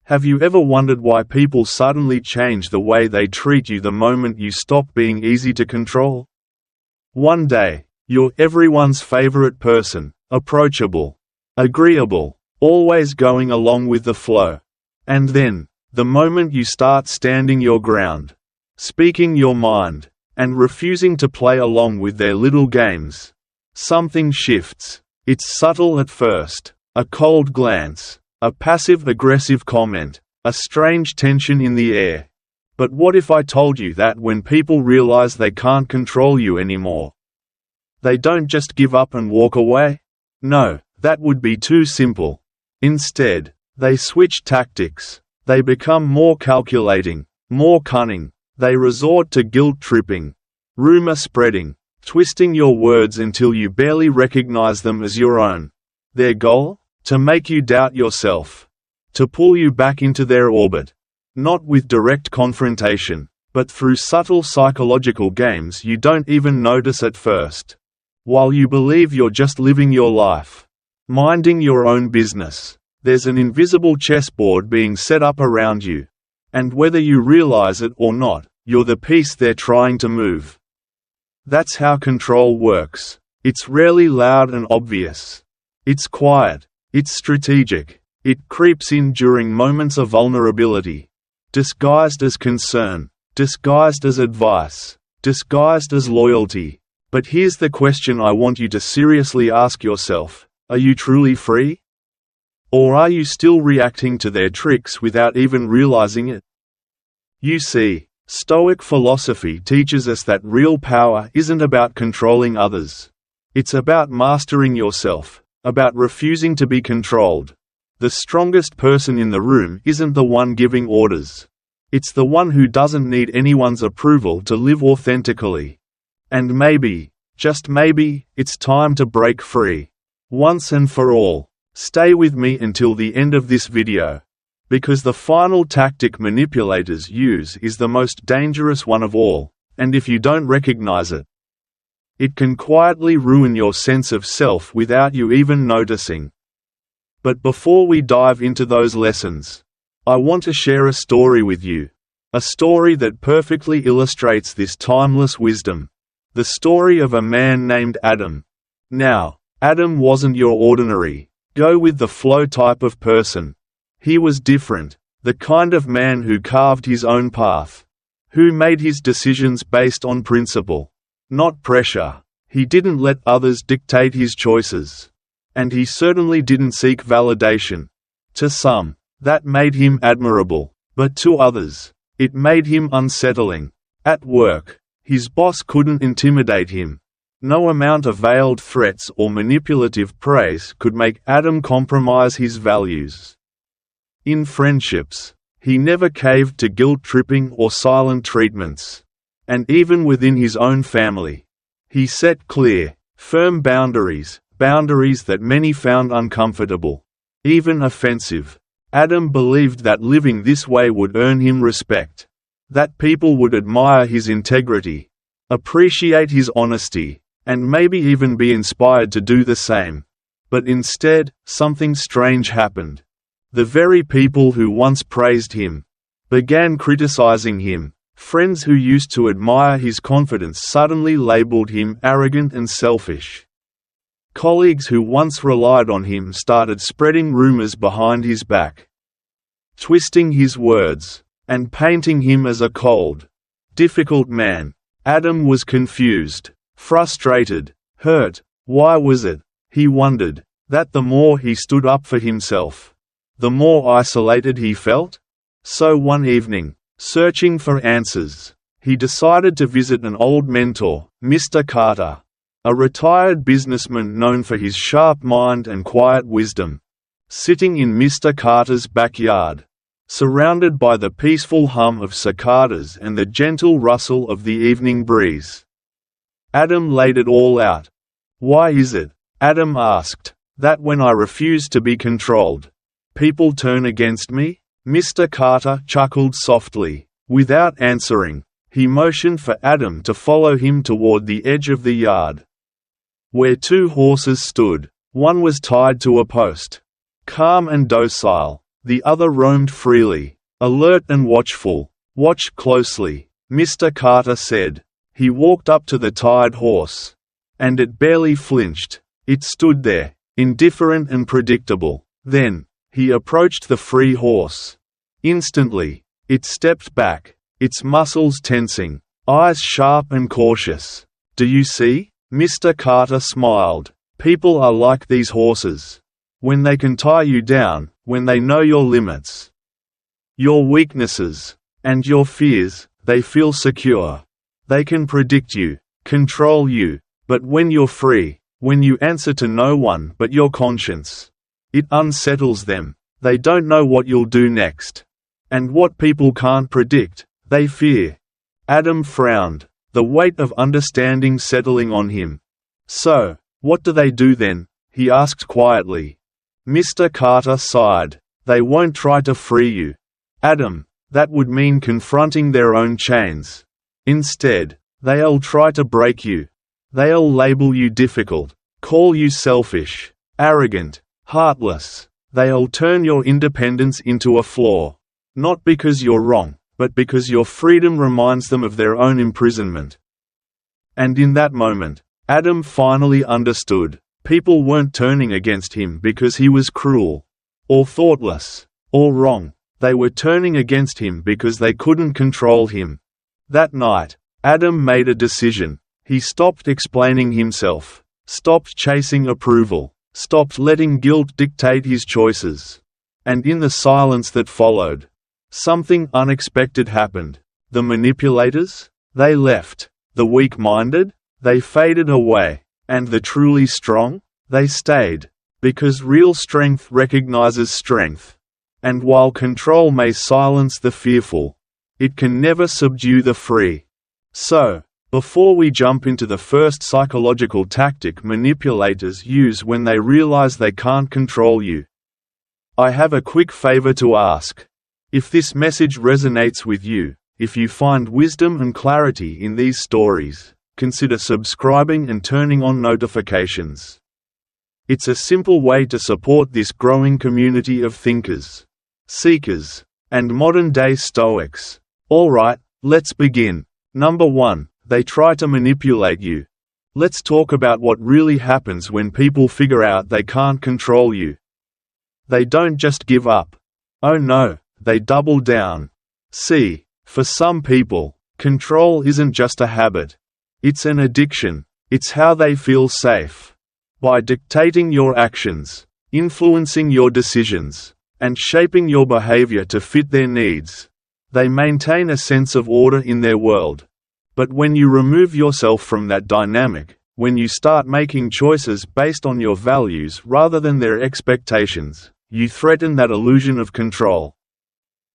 Have you ever wondered why people suddenly change the way they treat you the moment you stop being easy to control? One day, you're everyone's favorite person, approachable, agreeable, always going along with the flow. And then, the moment you start standing your ground, speaking your mind, and refusing to play along with their little games, something shifts. It's subtle at first, a cold glance, a passive-aggressive comment, a strange tension in the air. But what if I told you that when people realize they can't control you anymore, they don't just give up and walk away? No, that would be too simple. Instead, they switch tactics. They become more calculating, more cunning. They resort to guilt-tripping, rumor-spreading, twisting your words until you barely recognize them as your own. Their goal? To make you doubt yourself. To pull you back into their orbit. Not with direct confrontation, but through subtle psychological games you don't even notice at first. While you believe you're just living your life, minding your own business, there's an invisible chessboard being set up around you. And whether you realize it or not, you're the piece they're trying to move. That's how control works. It's rarely loud and obvious. It's quiet. It's strategic. It creeps in during moments of vulnerability. Disguised as concern, disguised as advice, disguised as loyalty. But here's the question I want you to seriously ask yourself: are you truly free? Or are you still reacting to their tricks without even realizing it? You see, Stoic philosophy teaches us that real power isn't about controlling others. It's about mastering yourself, about refusing to be controlled. The strongest person in the room isn't the one giving orders. It's the one who doesn't need anyone's approval to live authentically. And maybe, just maybe, it's time to break free. Once and for all. Stay with me until the end of this video. Because the final tactic manipulators use is the most dangerous one of all, and if you don't recognize it, it can quietly ruin your sense of self without you even noticing. But before we dive into those lessons, I want to share a story with you. A story that perfectly illustrates this timeless wisdom. The story of a man named Adam. Now, Adam wasn't your ordinary, go-with-the-flow type of person. He was different, the kind of man who carved his own path, who made his decisions based on principle, not pressure. He didn't let others dictate his choices. And he certainly didn't seek validation. To some, that made him admirable, but to others, it made him unsettling. At work, his boss couldn't intimidate him. No amount of veiled threats or manipulative praise could make Adam compromise his values. In friendships, he never caved to guilt-tripping or silent treatments. And even within his own family, he set clear, firm boundaries that many found uncomfortable, even offensive. Adam believed that living this way would earn him respect, that people would admire his integrity, appreciate his honesty, and maybe even be inspired to do the same. But instead, something strange happened. The very people who once praised him began criticizing him. Friends who used to admire his confidence suddenly labeled him arrogant and selfish. Colleagues who once relied on him started spreading rumors behind his back, twisting his words, and painting him as a cold, difficult man. Adam was confused, frustrated, hurt. Why was it, he wondered, that the more he stood up for himself, the more isolated he felt? So one evening, searching for answers, he decided to visit an old mentor, Mr. Carter, a retired businessman known for his sharp mind and quiet wisdom. Sitting in Mr. Carter's backyard, surrounded by the peaceful hum of cicadas and the gentle rustle of the evening breeze, Adam laid it all out. Why is it, Adam asked, that when I refuse to be controlled, people turn against me? Mr. Carter chuckled softly. Without answering, he motioned for Adam to follow him toward the edge of the yard, where two horses stood. One was tied to a post, calm and docile. The other roamed freely, alert and watchful. "Watch closely," Mr. Carter said. He walked up to the tired horse. And it barely flinched. It stood there, indifferent and predictable. Then, he approached the free horse. Instantly, it stepped back, its muscles tensing, eyes sharp and cautious. "Do you see?" Mr. Carter smiled. "People are like these horses. When they can tie you down, when they know your limits, your weaknesses, and your fears, they feel secure. They can predict you, control you, but when you're free, when you answer to no one but your conscience, it unsettles them. They don't know what you'll do next. And what people can't predict, they fear." Adam frowned, the weight of understanding settling on him. "So, what do they do then?" he asked quietly. Mr. Carter sighed. "They won't try to free you, Adam. That would mean confronting their own chains. Instead, they'll try to break you. They'll label you difficult, call you selfish, arrogant, heartless. They'll turn your independence into a flaw. Not because you're wrong, but because your freedom reminds them of their own imprisonment." And in that moment, Adam finally understood. People weren't turning against him because he was cruel, or thoughtless, or wrong. They were turning against him because they couldn't control him. That night, Adam made a decision. He stopped explaining himself, stopped chasing approval, stopped letting guilt dictate his choices. And in the silence that followed, something unexpected happened. The manipulators? They left. The weak-minded? They faded away. And the truly strong? They stayed. Because real strength recognizes strength. And while control may silence the fearful, it can never subdue the free. So, before we jump into the first psychological tactic manipulators use when they realize they can't control you, I have a quick favor to ask. If this message resonates with you, if you find wisdom and clarity in these stories, consider subscribing and turning on notifications. It's a simple way to support this growing community of thinkers, seekers, and modern-day Stoics. Alright, let's begin. Number 1. They try to manipulate you. Let's talk about what really happens when people figure out they can't control you. They don't just give up. Oh no, they double down. See, for some people, control isn't just a habit. It's an addiction. It's how they feel safe. By dictating your actions, influencing your decisions, and shaping your behavior to fit their needs, they maintain a sense of order in their world. But when you remove yourself from that dynamic, when you start making choices based on your values rather than their expectations, you threaten that illusion of control.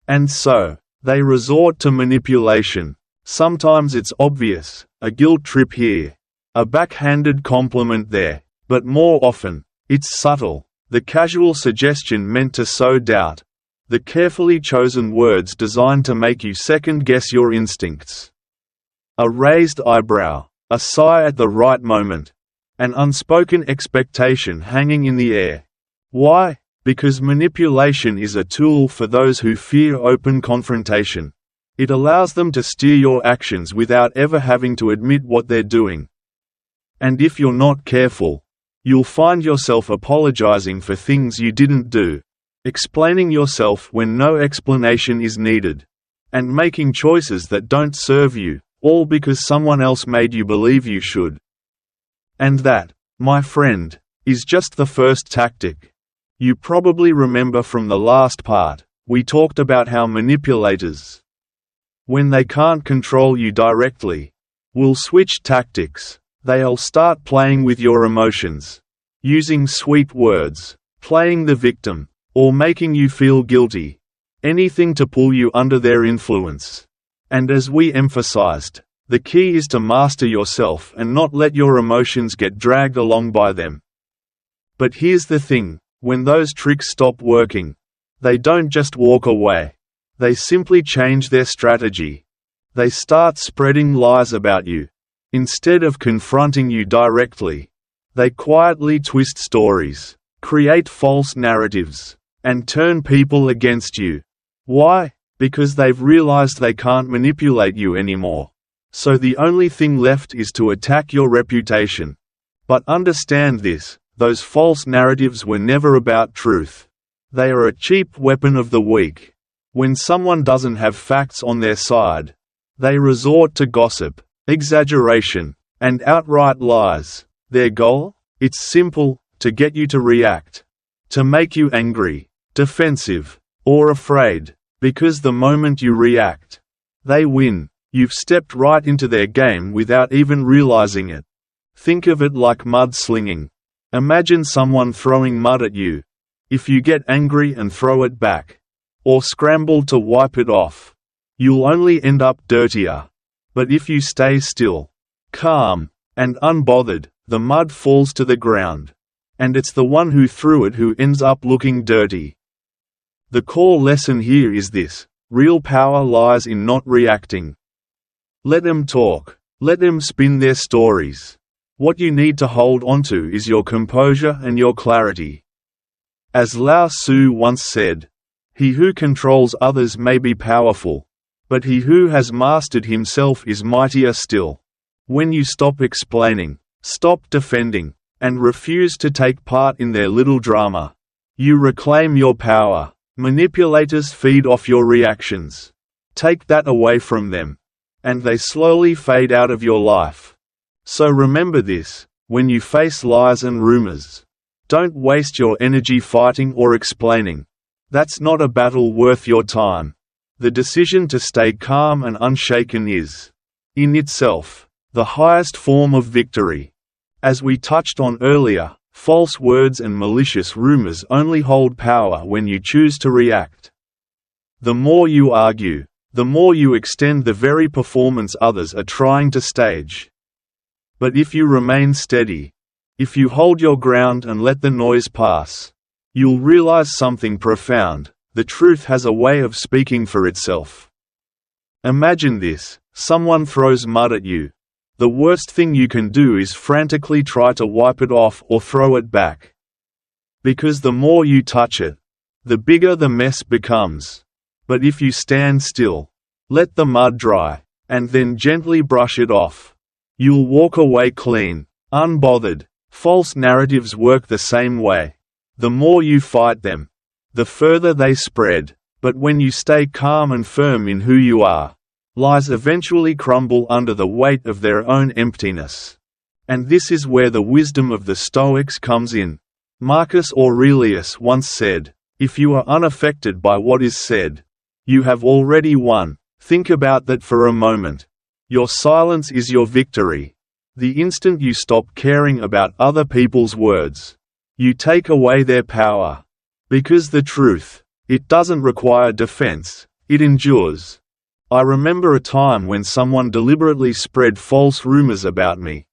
And so, they resort to manipulation. Sometimes it's obvious, a guilt trip here, a backhanded compliment there. But more often, it's subtle, the casual suggestion meant to sow doubt, the carefully chosen words designed to make you second-guess your instincts. A raised eyebrow, a sigh at the right moment, an unspoken expectation hanging in the air. Why? Because manipulation is a tool for those who fear open confrontation. It allows them to steer your actions without ever having to admit what they're doing. And if you're not careful, you'll find yourself apologizing for things you didn't do, explaining yourself when no explanation is needed, and making choices that don't serve you, all because someone else made you believe you should. And that, my friend, is just the first tactic. You probably remember from the last part, we talked about how manipulators, when they can't control you directly, will switch tactics. They'll start playing with your emotions, using sweet words, playing the victim, or making you feel guilty. Anything to pull you under their influence. And as we emphasized, the key is to master yourself and not let your emotions get dragged along by them. But here's the thing, when those tricks stop working, they don't just walk away. They simply change their strategy. They start spreading lies about you. Instead of confronting you directly, they quietly twist stories, create false narratives, and turn people against you. Why? Because they've realized they can't manipulate you anymore. So the only thing left is to attack your reputation. But understand this, those false narratives were never about truth. They are a cheap weapon of the weak. When someone doesn't have facts on their side, they resort to gossip, exaggeration, and outright lies. Their goal? It's simple: to get you to react. To make you angry, defensive, or afraid. Because the moment you react, they win. You've stepped right into their game without even realizing it. Think of it like mudslinging. Imagine someone throwing mud at you. If you get angry and throw it back, or scramble to wipe it off, you'll only end up dirtier. But if you stay still, calm, and unbothered, the mud falls to the ground. And it's the one who threw it who ends up looking dirty. The core lesson here is this: real power lies in not reacting. Let them talk. Let them spin their stories. What you need to hold onto is your composure and your clarity. As Lao Tzu once said, "He who controls others may be powerful, but he who has mastered himself is mightier still." When you stop explaining, stop defending, and refuse to take part in their little drama, you reclaim your power. Manipulators feed off your reactions. Take that away from them, and they slowly fade out of your life. So remember this: when you face lies and rumors, don't waste your energy fighting or explaining. That's not a battle worth your time. The decision to stay calm and unshaken is, in itself, the highest form of victory. As we touched on earlier, false words and malicious rumors only hold power when you choose to react. The more you argue, the more you extend the very performance others are trying to stage. But if you remain steady, if you hold your ground and let the noise pass, you'll realize something profound: the truth has a way of speaking for itself. Imagine this: someone throws mud at you. The worst thing you can do is frantically try to wipe it off or throw it back. Because the more you touch it, the bigger the mess becomes. But if you stand still, let the mud dry, and then gently brush it off, you'll walk away clean, unbothered. False narratives work the same way. The more you fight them, the further they spread. But when you stay calm and firm in who you are, lies eventually crumble under the weight of their own emptiness. And this is where the wisdom of the Stoics comes in. Marcus Aurelius once said, "If you are unaffected by what is said, you have already won." Think about that for a moment. Your silence is your victory. The instant you stop caring about other people's words, you take away their power. Because the truth, it doesn't require defense, it endures. I remember a time when someone deliberately spread false rumors about me.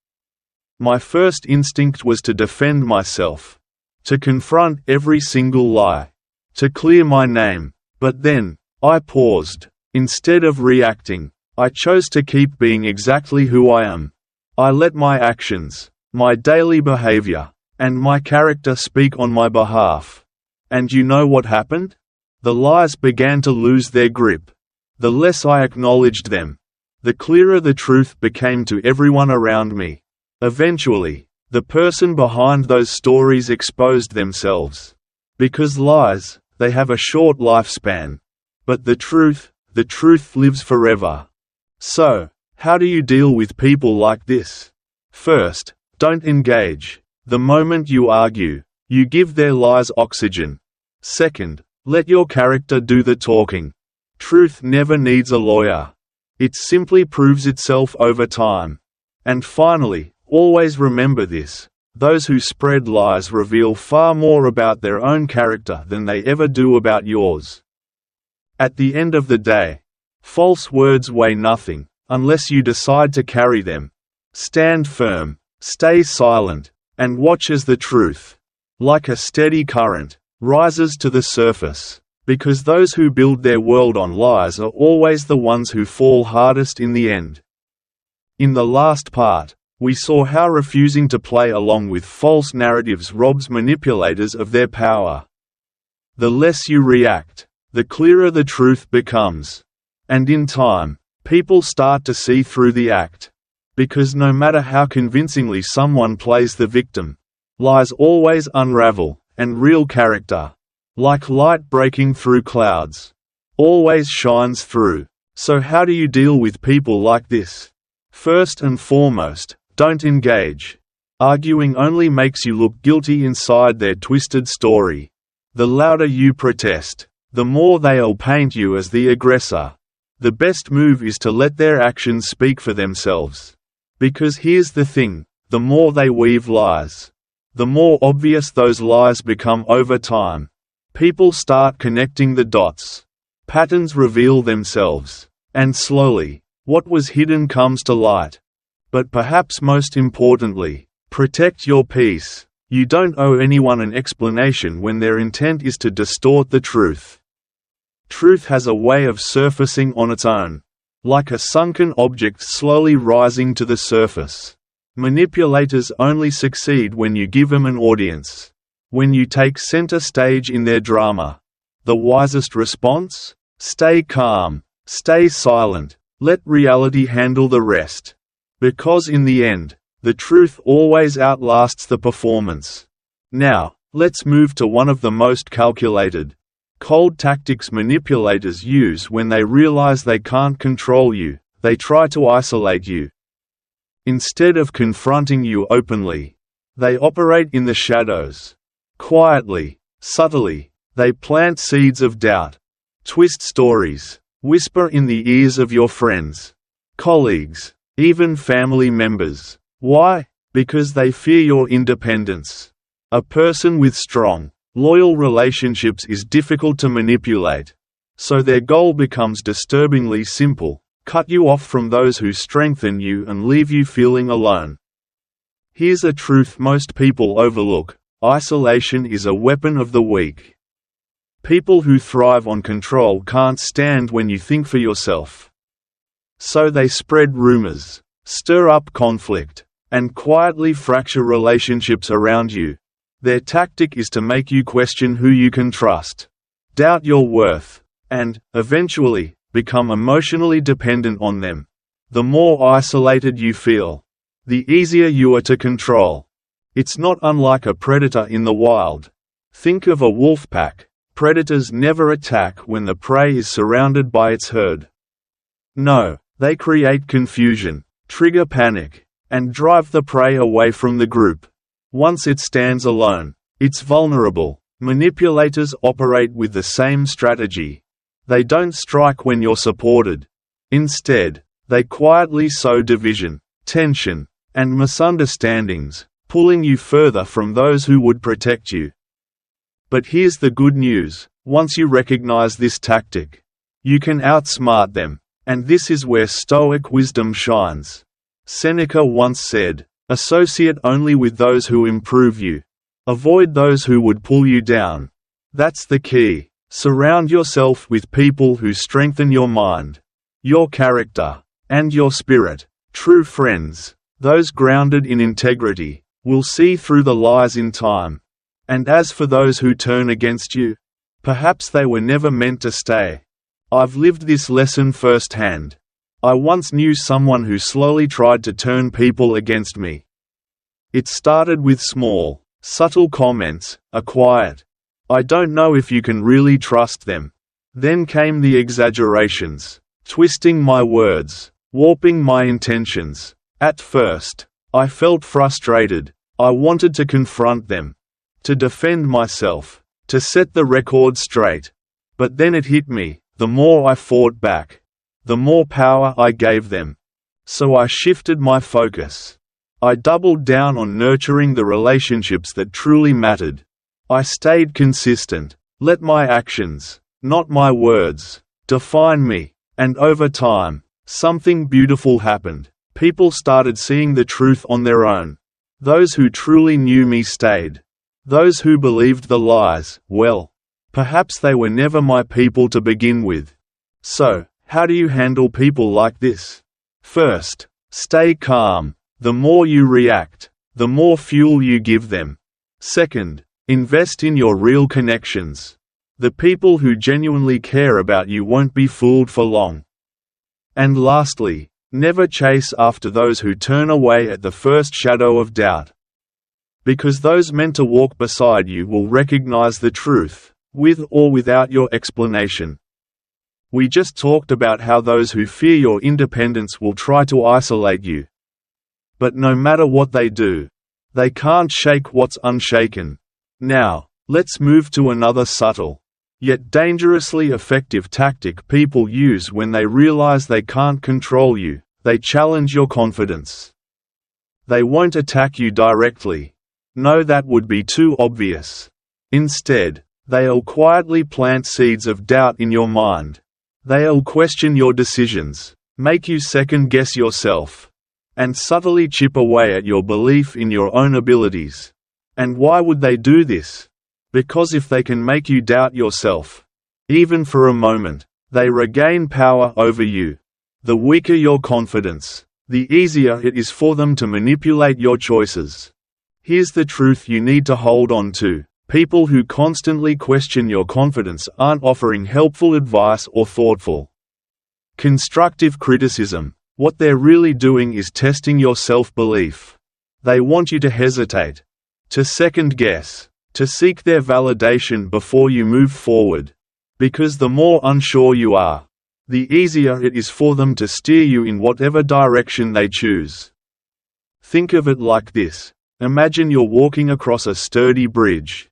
My first instinct was to defend myself, to confront every single lie, to clear my name. But then, I paused. Instead of reacting, I chose to keep being exactly who I am. I let my actions, my daily behavior, and my character speak on my behalf. And you know what happened? The lies began to lose their grip. The less I acknowledged them, the clearer the truth became to everyone around me. Eventually, the person behind those stories exposed themselves. Because lies, they have a short lifespan. But the truth lives forever. So, how do you deal with people like this? First, don't engage. The moment you argue, you give their lies oxygen. Second, let your character do the talking. Truth never needs a lawyer. It simply proves itself over time. And finally, always remember this: those who spread lies reveal far more about their own character than they ever do about yours. At the end of the day, false words weigh nothing, unless you decide to carry them. Stand firm, stay silent, and watch as the truth, like a steady current, rises to the surface. Because those who build their world on lies are always the ones who fall hardest in the end. In the last part, we saw how refusing to play along with false narratives robs manipulators of their power. The less you react, the clearer the truth becomes. And in time, people start to see through the act. Because no matter how convincingly someone plays the victim, lies always unravel, and real character, like light breaking through clouds, always shines through. So how do you deal with people like this? First and foremost, don't engage. Arguing only makes you look guilty inside their twisted story. The louder you protest, the more they'll paint you as the aggressor. The best move is to let their actions speak for themselves. Because here's the thing, the more they weave lies, the more obvious those lies become over time. People start connecting the dots. Patterns reveal themselves. And slowly, what was hidden comes to light. But perhaps most importantly, protect your peace. You don't owe anyone an explanation when their intent is to distort the truth. Truth has a way of surfacing on its own, like a sunken object slowly rising to the surface. Manipulators only succeed when you give them an audience. When you take center stage in their drama. The wisest response? Stay calm, stay silent, let reality handle the rest. Because in the end, the truth always outlasts the performance. Now, let's move to one of the most calculated, cold tactics manipulators use when they realize they can't control you. They try to isolate you. Instead of confronting you openly, they operate in the shadows. Quietly, subtly, they plant seeds of doubt. Twist stories. Whisper in the ears of your friends, colleagues, even family members. Why? Because they fear your independence. A person with strong, loyal relationships is difficult to manipulate. So their goal becomes disturbingly simple: cut you off from those who strengthen you and leave you feeling alone. Here's a truth most people overlook: isolation is a weapon of the weak. People who thrive on control can't stand when you think for yourself. So they spread rumors, stir up conflict, and quietly fracture relationships around you. Their tactic is to make you question who you can trust, doubt your worth, and, eventually, become emotionally dependent on them. The more isolated you feel, the easier you are to control. It's not unlike a predator in the wild. Think of a wolf pack. Predators never attack when the prey is surrounded by its herd. No, they create confusion, trigger panic, and drive the prey away from the group. Once it stands alone, it's vulnerable. Manipulators operate with the same strategy. They don't strike when you're supported. Instead, they quietly sow division, tension, and misunderstandings, pulling you further from those who would protect you. But here's the good news: once you recognize this tactic, you can outsmart them, and this is where Stoic wisdom shines. Seneca once said, "Associate only with those who improve you. Avoid those who would pull you down." That's the key. Surround yourself with people who strengthen your mind, your character, and your spirit. True friends, those grounded in integrity, will see through the lies in time. And as for those who turn against you, perhaps they were never meant to stay. I've lived this lesson firsthand. I once knew someone who slowly tried to turn people against me. It started with small, subtle comments, a quiet, "I don't know if you can really trust them." Then came the exaggerations, twisting my words, warping my intentions. At first, I felt frustrated. I wanted to confront them, to defend myself, to set the record straight. But then it hit me: the more I fought back, the more power I gave them. So I shifted my focus. I doubled down on nurturing the relationships that truly mattered. I stayed consistent, let my actions, not my words, define me. And over time, something beautiful happened. People started seeing the truth on their own. Those who truly knew me stayed. Those who believed the lies, well, perhaps they were never my people to begin with. So, how do you handle people like this? First, stay calm. The more you react, the more fuel you give them. Second, invest in your real connections. The people who genuinely care about you won't be fooled for long. And lastly, never chase after those who turn away at the first shadow of doubt. Because those meant to walk beside you will recognize the truth, with or without your explanation. We just talked about how those who fear your independence will try to isolate you. But no matter what they do, they can't shake what's unshaken. Now, let's move to another subtle, yet dangerously effective tactic people use when they realize they can't control you. They challenge your confidence. They won't attack you directly. No, that would be too obvious. Instead, they'll quietly plant seeds of doubt in your mind. They'll question your decisions, make you second-guess yourself, and subtly chip away at your belief in your own abilities. And why would they do this? Because if they can make you doubt yourself, even for a moment, they regain power over you. The weaker your confidence, the easier it is for them to manipulate your choices. Here's the truth you need to hold on to. People who constantly question your confidence aren't offering helpful advice or thoughtful, constructive criticism. What they're really doing is testing your self-belief. They want you to hesitate, to second-guess, to seek their validation before you move forward. Because the more unsure you are, the easier it is for them to steer you in whatever direction they choose. Think of it like this. Imagine you're walking across a sturdy bridge.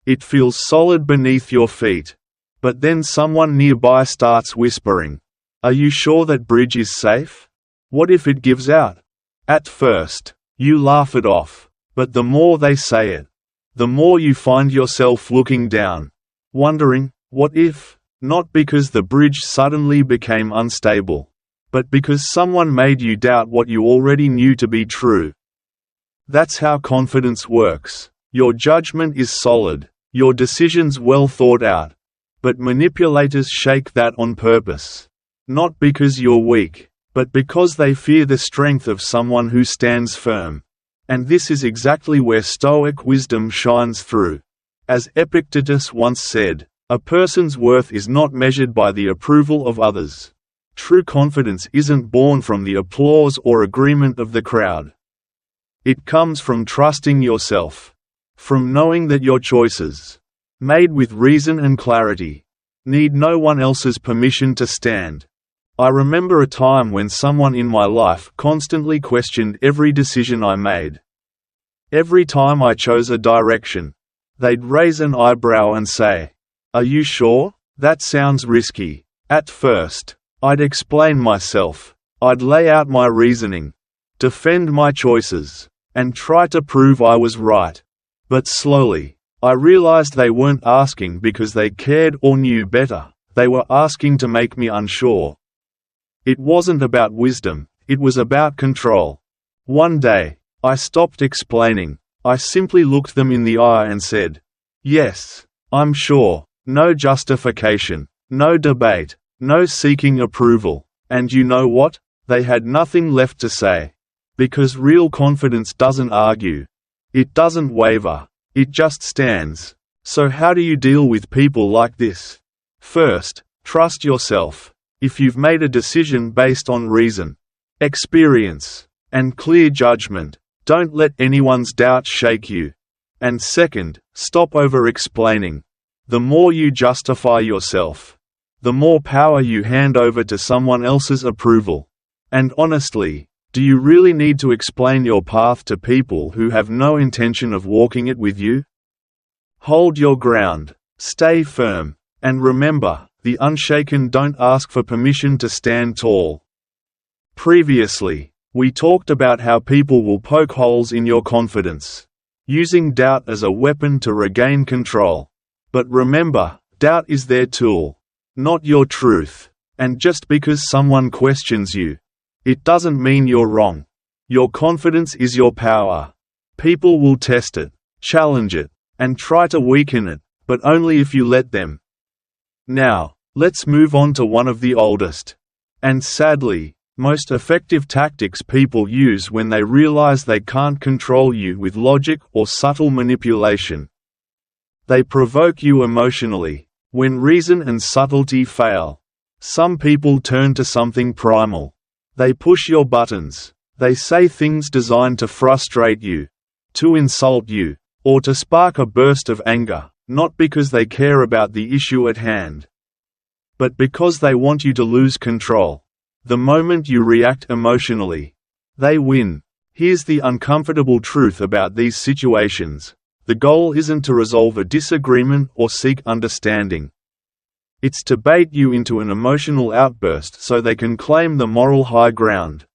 It feels solid beneath your feet. But then someone nearby starts whispering, "Are you sure that bridge is safe? What if it gives out?" At first, you laugh it off. But the more they say it, the more you find yourself looking down, wondering, what if? Not because the bridge suddenly became unstable, but because someone made you doubt what you already knew to be true. That's how confidence works. Your judgment is solid, your decisions well thought out. But manipulators shake that on purpose. Not because you're weak, but because they fear the strength of someone who stands firm. And this is exactly where Stoic wisdom shines through. As Epictetus once said, a person's worth is not measured by the approval of others. True confidence isn't born from the applause or agreement of the crowd. It comes from trusting yourself. From knowing that your choices, made with reason and clarity, need no one else's permission to stand. I remember a time when someone in my life constantly questioned every decision I made. Every time I chose a direction, they'd raise an eyebrow and say, "Are you sure? That sounds risky." At first, I'd explain myself. I'd lay out my reasoning, defend my choices, and try to prove I was right. But slowly, I realized they weren't asking because they cared or knew better. They were asking to make me unsure. It wasn't about wisdom, it was about control. One day, I stopped explaining. I simply looked them in the eye and said, "Yes, I'm sure." No justification, no debate, no seeking approval. And you know what? They had nothing left to say. Because real confidence doesn't argue. It doesn't waver. It just stands. So how do you deal with people like this? First, trust yourself. If you've made a decision based on reason, experience, and clear judgment, don't let anyone's doubt shake you. And second, stop over-explaining. The more you justify yourself, the more power you hand over to someone else's approval. And honestly, do you really need to explain your path to people who have no intention of walking it with you? Hold your ground, stay firm, and remember, the unshaken don't ask for permission to stand tall. Previously, we talked about how people will poke holes in your confidence, using doubt as a weapon to regain control. But remember, doubt is their tool, not your truth. And just because someone questions you, it doesn't mean you're wrong. Your confidence is your power. People will test it, challenge it, and try to weaken it, but only if you let them. Now, let's move on to one of the oldest, and sadly, most effective tactics people use when they realize they can't control you with logic or subtle manipulation. They provoke you emotionally. When reason and subtlety fail, some people turn to something primal. They push your buttons. They say things designed to frustrate you, to insult you, or to spark a burst of anger, not because they care about the issue at hand, but because they want you to lose control. The moment you react emotionally, they win. Here's the uncomfortable truth about these situations. The goal isn't to resolve a disagreement or seek understanding. It's to bait you into an emotional outburst so they can claim the moral high ground.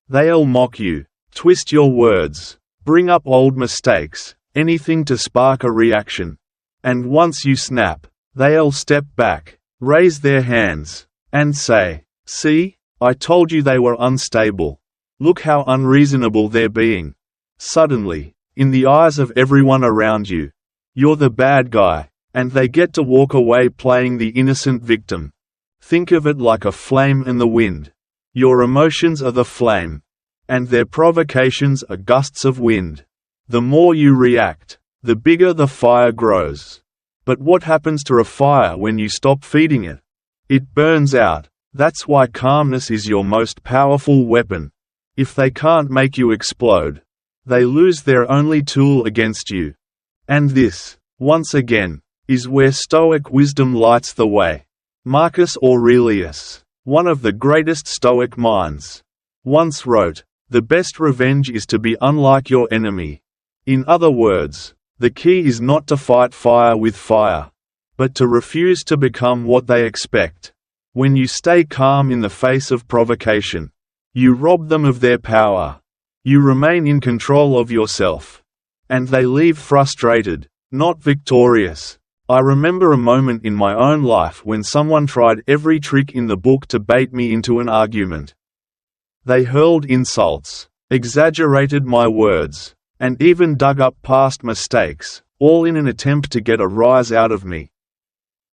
They'll mock you, twist your words, bring up old mistakes, anything to spark a reaction. And once you snap, they'll step back, raise their hands, and say, "See, I told you they were unstable. Look how unreasonable they're being." Suddenly, in the eyes of everyone around you, you're the bad guy, and they get to walk away playing the innocent victim. Think of it like a flame in the wind. Your emotions are the flame, and their provocations are gusts of wind. The more you react, the bigger the fire grows. But what happens to a fire when you stop feeding it? It burns out. That's why calmness is your most powerful weapon. If they can't make you explode, they lose their only tool against you. And this, once again, is where Stoic wisdom lights the way. Marcus Aurelius, one of the greatest Stoic minds, once wrote, "The best revenge is to be unlike your enemy." In other words, the key is not to fight fire with fire, but to refuse to become what they expect. When you stay calm in the face of provocation, you rob them of their power. You remain in control of yourself. And they leave frustrated, not victorious. I remember a moment in my own life when someone tried every trick in the book to bait me into an argument. They hurled insults, exaggerated my words, and even dug up past mistakes, all in an attempt to get a rise out of me.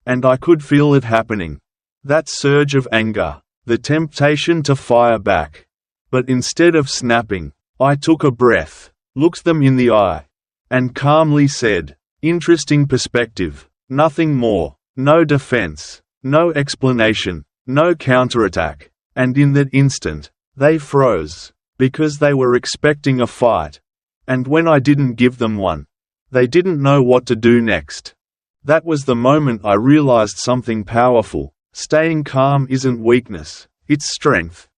And I could feel it happening. That surge of anger, the temptation to fire back. But instead of snapping, I took a breath, looked them in the eye, and calmly said, "Interesting perspective, nothing more, no defense, no explanation, no counterattack." And in that instant, they froze, because they were expecting a fight. And when I didn't give them one, they didn't know what to do next. That was the moment I realized something powerful. Staying calm isn't weakness, it's strength.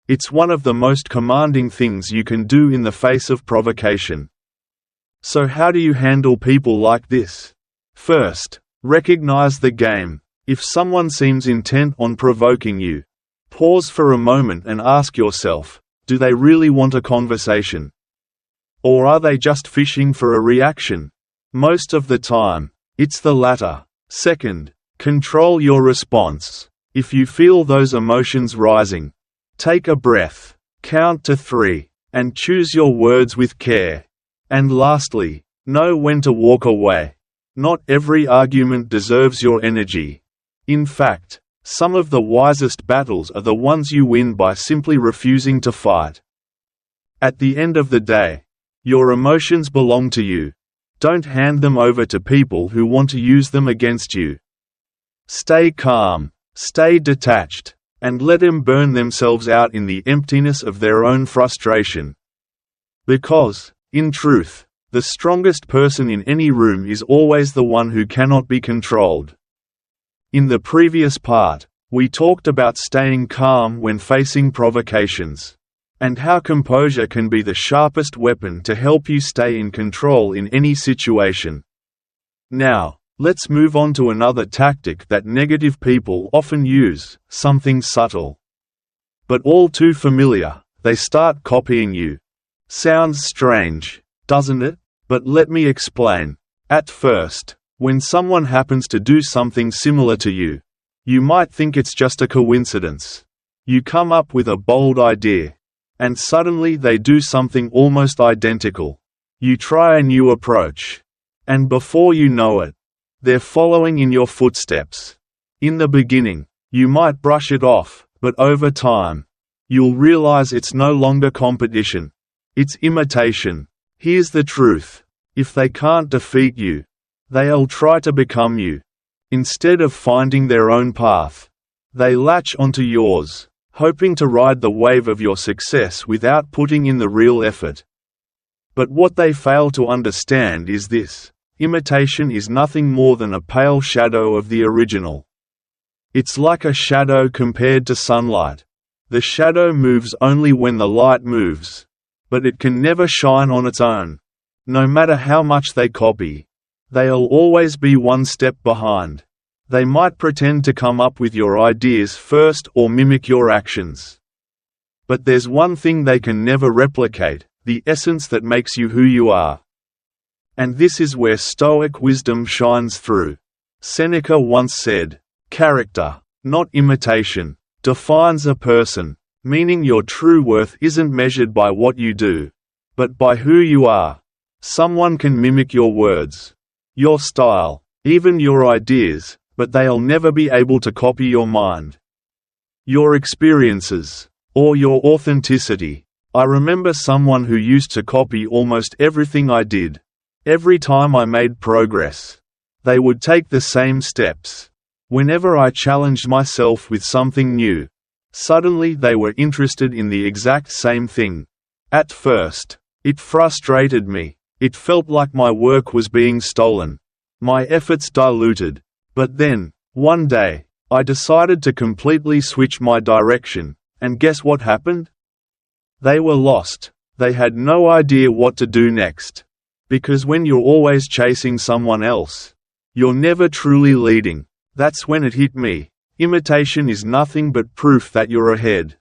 It's one of the most commanding things you can do in the face of provocation. So how do you handle people like this? First, recognize the game. If someone seems intent on provoking you, pause for a moment and ask yourself, do they really want a conversation? Or are they just fishing for a reaction? Most of the time, it's the latter. Second, control your response. If you feel those emotions rising, take a breath, count to 3, and choose your words with care. And lastly, know when to walk away. Not every argument deserves your energy. In fact, some of the wisest battles are the ones you win by simply refusing to fight. At the end of the day, your emotions belong to you. Don't hand them over to people who want to use them against you. Stay calm, stay detached, and let them burn themselves out in the emptiness of their own frustration. Because, in truth, the strongest person in any room is always the one who cannot be controlled. In the previous part, we talked about staying calm when facing provocations, and how composure can be the sharpest weapon to help you stay in control in any situation. Now, let's move on to another tactic that negative people often use, something subtle, but all too familiar. They start copying you. Sounds strange, doesn't it? But let me explain. At first, when someone happens to do something similar to you, you might think it's just a coincidence. You come up with a bold idea, and suddenly they do something almost identical. You try a new approach, and before you know it, they're following in your footsteps. In the beginning, you might brush it off, but over time, you'll realize it's no longer competition. It's imitation. Here's the truth. If they can't defeat you, They'll try to become you. Instead of finding their own path, they latch onto yours, hoping to ride the wave of your success without putting in the real effort. But what they fail to understand is this: imitation is nothing more than a pale shadow of the original. It's like a shadow compared to sunlight. The shadow moves only when the light moves, but it can never shine on its own. No matter how much they copy, they'll always be one step behind. They might pretend to come up with your ideas first or mimic your actions. But there's one thing they can never replicate: the essence that makes you who you are. And this is where Stoic wisdom shines through. Seneca once said, "Character, not imitation, defines a person," meaning your true worth isn't measured by what you do, but by who you are. Someone can mimic your words, your style, even your ideas, but they'll never be able to copy your mind, your experiences, or your authenticity. I remember someone who used to copy almost everything I did. Every time I made progress, they would take the same steps. Whenever I challenged myself with something new, suddenly they were interested in the exact same thing. At first, it frustrated me. It felt like my work was being stolen, my efforts diluted. But then, one day, I decided to completely switch my direction, and guess what happened? They were lost. They had no idea what to do next. Because when you're always chasing someone else, you're never truly leading. That's when it hit me. Imitation is nothing but proof that you're ahead.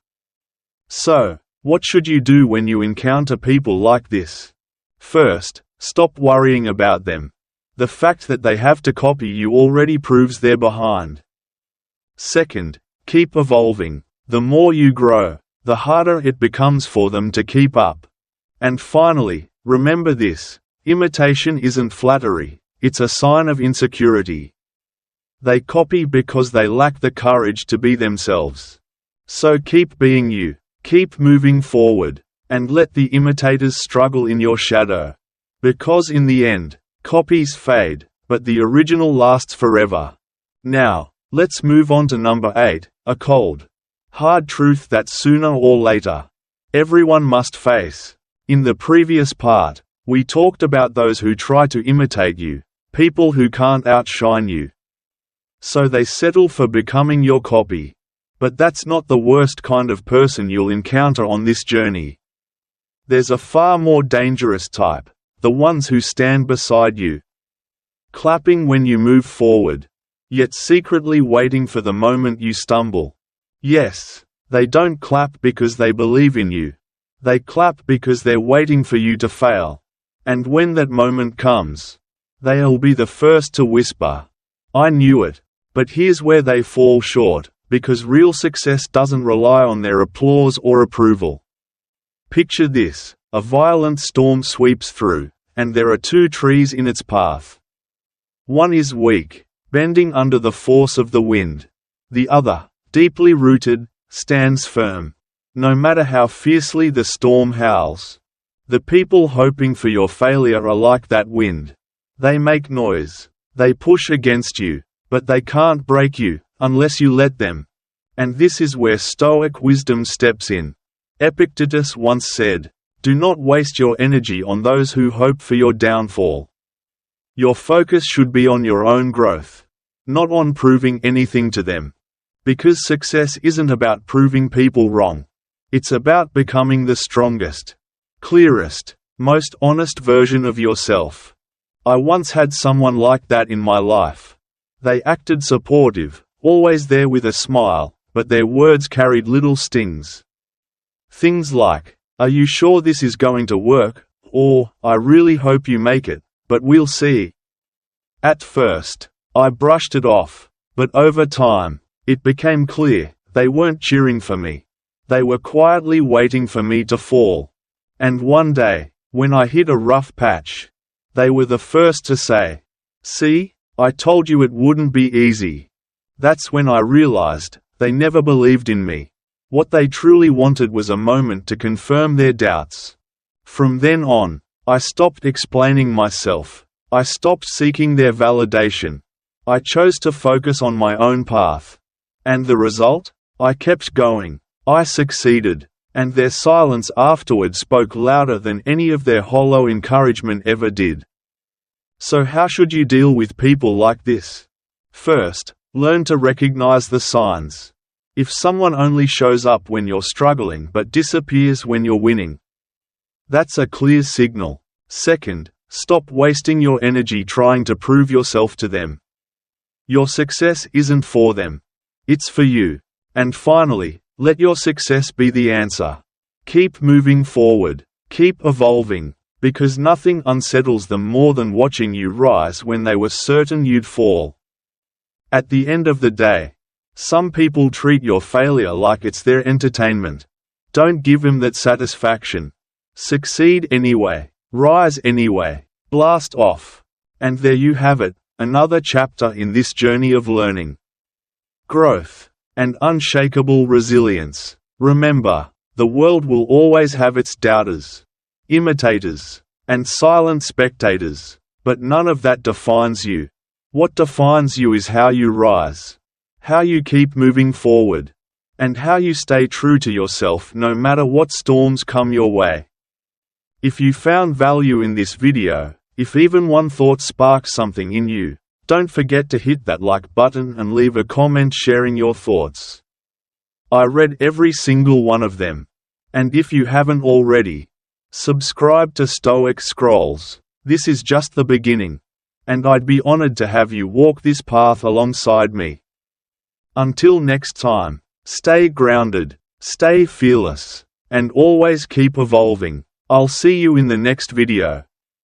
So, what should you do when you encounter people like this? First, stop worrying about them. The fact that they have to copy you already proves they're behind. Second, keep evolving. The more you grow, the harder it becomes for them to keep up. And finally, remember this: imitation isn't flattery, it's a sign of insecurity. They copy because they lack the courage to be themselves. So keep being you, keep moving forward, and let the imitators struggle in your shadow. Because in the end, copies fade, but the original lasts forever. Now, let's move on to number 8, a cold, hard truth that sooner or later, everyone must face. In the previous part, we talked about those who try to imitate you, people who can't outshine you. So they settle for becoming your copy. But that's not the worst kind of person you'll encounter on this journey. There's a far more dangerous type. The ones who stand beside you, clapping when you move forward, yet secretly waiting for the moment you stumble. Yes, they don't clap because they believe in you. They clap because they're waiting for you to fail. And when that moment comes, they'll be the first to whisper, "I knew it." But here's where they fall short, because real success doesn't rely on their applause or approval. Picture this: a violent storm sweeps through, and there are two trees in its path. One is weak, bending under the force of the wind. The other, deeply rooted, stands firm, no matter how fiercely the storm howls. The people hoping for your failure are like that wind. They make noise, they push against you, but they can't break you, unless you let them. And this is where Stoic wisdom steps in. Epictetus once said, "Do not waste your energy on those who hope for your downfall." Your focus should be on your own growth, not on proving anything to them. Because success isn't about proving people wrong. It's about becoming the strongest, clearest, most honest version of yourself. I once had someone like that in my life. They acted supportive, always there with a smile, but their words carried little stings. Things like, "Are you sure this is going to work?" or, "I really hope you make it, but we'll see." At first, I brushed it off, but over time, it became clear, they weren't cheering for me. They were quietly waiting for me to fall. And one day, when I hit a rough patch, they were the first to say, "See, I told you it wouldn't be easy." That's when I realized, they never believed in me. What they truly wanted was a moment to confirm their doubts. From then on, I stopped explaining myself. I stopped seeking their validation. I chose to focus on my own path. And the result? I kept going. I succeeded. And their silence afterward spoke louder than any of their hollow encouragement ever did. So how should you deal with people like this? First, learn to recognize the signs. If someone only shows up when you're struggling but disappears when you're winning, that's a clear signal. Second, stop wasting your energy trying to prove yourself to them. Your success isn't for them. It's for you. And finally, let your success be the answer. Keep moving forward. Keep evolving, because nothing unsettles them more than watching you rise when they were certain you'd fall. At the end of the day, some people treat your failure like it's their entertainment. Don't give them that satisfaction. Succeed anyway. Rise anyway. Blast off. And there you have it, another chapter in this journey of learning, growth, and unshakable resilience. Remember, the world will always have its doubters, imitators, and silent spectators, but none of that defines you. What defines you is how you rise, how you keep moving forward, and how you stay true to yourself no matter what storms come your way. If you found value in this video, if even one thought sparked something in you, don't forget to hit that like button and leave a comment sharing your thoughts. I read every single one of them. And if you haven't already, subscribe to Stoic Scrolls. This is just the beginning. And I'd be honored to have you walk this path alongside me. Until next time, stay grounded, stay fearless, and always keep evolving. I'll see you in the next video.